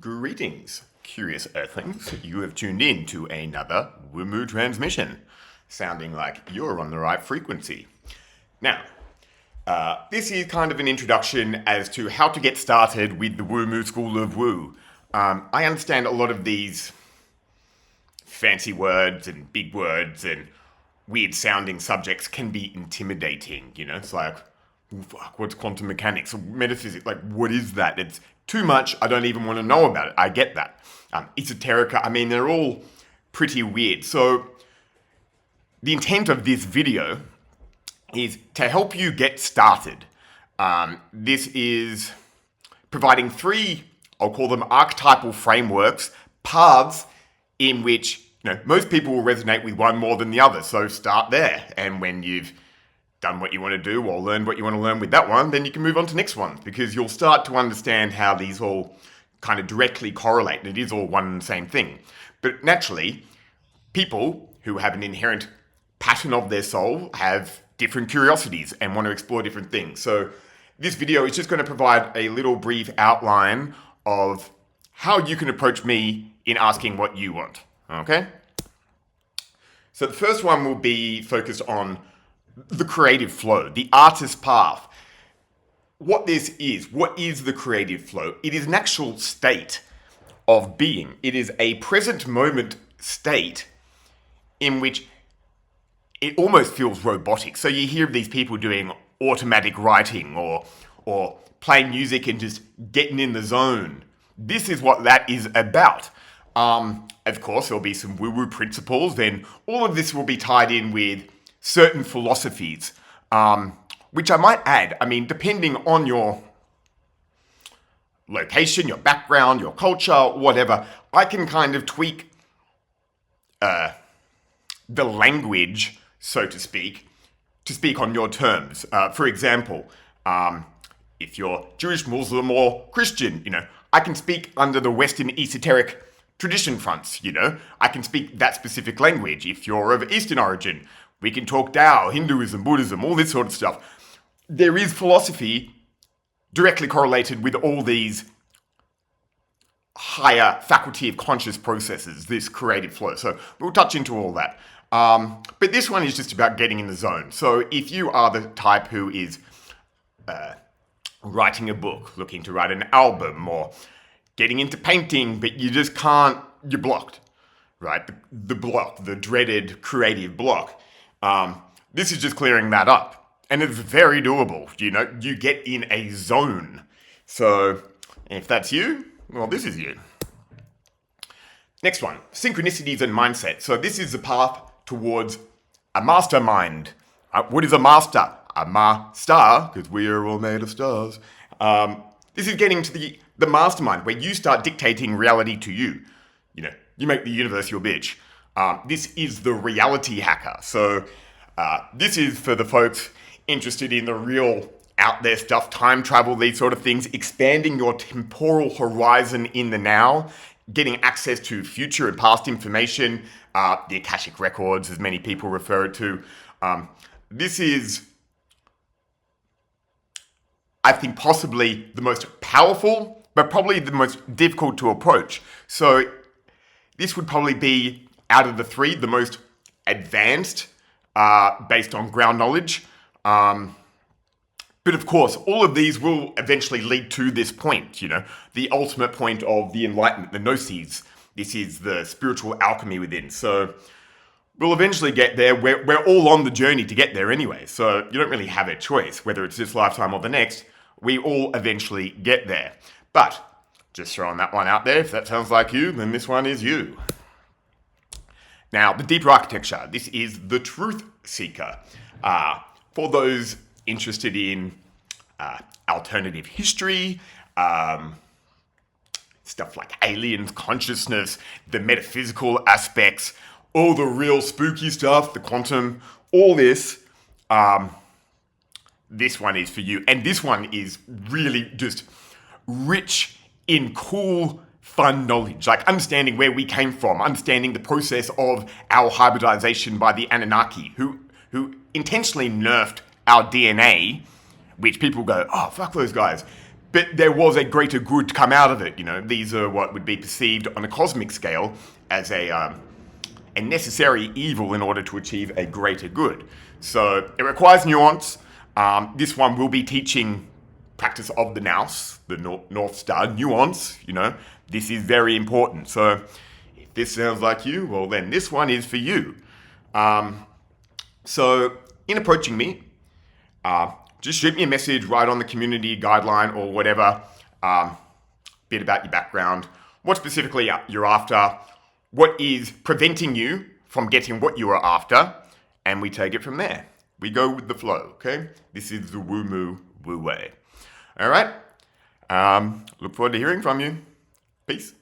Greetings, curious earthlings. You have tuned in to another WOOMOO transmission, sounding like you're on the right frequency. Now, this is kind of an introduction as to how to get started with the WOOMOO School of Woo. I understand a lot of these fancy words and big words and weird sounding subjects can be intimidating, it's like, oh, fuck, what's quantum mechanics or metaphysics? Like, what is that? It's too much. I don't even want to know about it. I get that. Esoterica, they're all pretty weird. So the intent of this video is to help you get started. This is providing three, I'll call them archetypal frameworks, paths in which most people will resonate with one more than the other. So start there. And when you've done what you want to do or learned what you want to learn with that one, then you can move on to next one, because you'll start to understand how these all kind of directly correlate, and it is all one and the same thing. But naturally, people who have an inherent pattern of their soul have different curiosities and want to explore different things. So this video is just going to provide a little brief outline of how you can approach me in asking what you want, okay? So the first one will be focused on the creative flow, the artist path. What is the creative flow? It is an actual state of being. It is a present moment state in which it almost feels robotic. So you hear of these people doing automatic writing or playing music and just getting in the zone. This is what that is about. Of course, there'll be some woo-woo principles, then all of this will be tied in with certain philosophies, which I might add, depending on your location, your background, your culture, whatever, I can kind of tweak the language, so to speak on your terms. For example, if you're Jewish, Muslim, or Christian, I can speak under the Western esoteric tradition fronts, I can speak that specific language. If you're of Eastern origin, we can talk Tao, Hinduism, Buddhism, all this sort of stuff. There is philosophy directly correlated with all these higher faculty of conscious processes, this creative flow. So we'll touch into all that. But this one is just about getting in the zone. So if you are the type who is writing a book, looking to write an album, or getting into painting, but you just can't, you're blocked, right? The block, the dreaded creative block. This is just clearing that up, and it's very doable. You get in a zone. So if that's you, well, this is you. Next one, synchronicities and mindset. So this is the path towards a mastermind. What is a master? A star, because we are all made of stars. This is getting to the mastermind, where you start dictating reality to you. You make the universe your bitch. This is the reality hacker. So this is for the folks interested in the real out there stuff, time travel, these sort of things, expanding your temporal horizon in the now, getting access to future and past information, the Akashic records, as many people refer it to. This is, I think, possibly the most powerful, but probably the most difficult to approach. So this would probably be, out of the three, the most advanced, based on ground knowledge. But of course, all of these will eventually lead to this point, the ultimate point of the enlightenment, the gnosis. This is the spiritual alchemy within. So we'll eventually get there. We're all on the journey to get there anyway. So you don't really have a choice, whether it's this lifetime or the next. We all eventually get there. But just throwing that one out there, if that sounds like you, then this one is you. Now, the deeper architecture. This is the truth seeker. For those interested in alternative history, stuff like aliens, consciousness, the metaphysical aspects, all the real spooky stuff, the quantum, all this, this one is for you. And this one is really just rich in cool, fun knowledge, like understanding where we came from, understanding the process of our hybridization by the Anunnaki, who intentionally nerfed our DNA, which people go, oh, fuck those guys. but there was a greater good come out of it. You know, these are what would be perceived on a cosmic scale as a necessary evil in order to achieve a greater good. So it requires nuance. This one will be teaching practice of the nous, the North Star, nuance, you know. This is very important. So if this sounds like you, well then this one is for you. So in approaching me, just shoot me a message right on the community guideline or whatever, bit about your background, what specifically you're after, what is preventing you from getting what you are after, and we take it from there. We go with the flow, okay? This is the WOOMOO Woo way. All right? Look forward to hearing from you. Peace.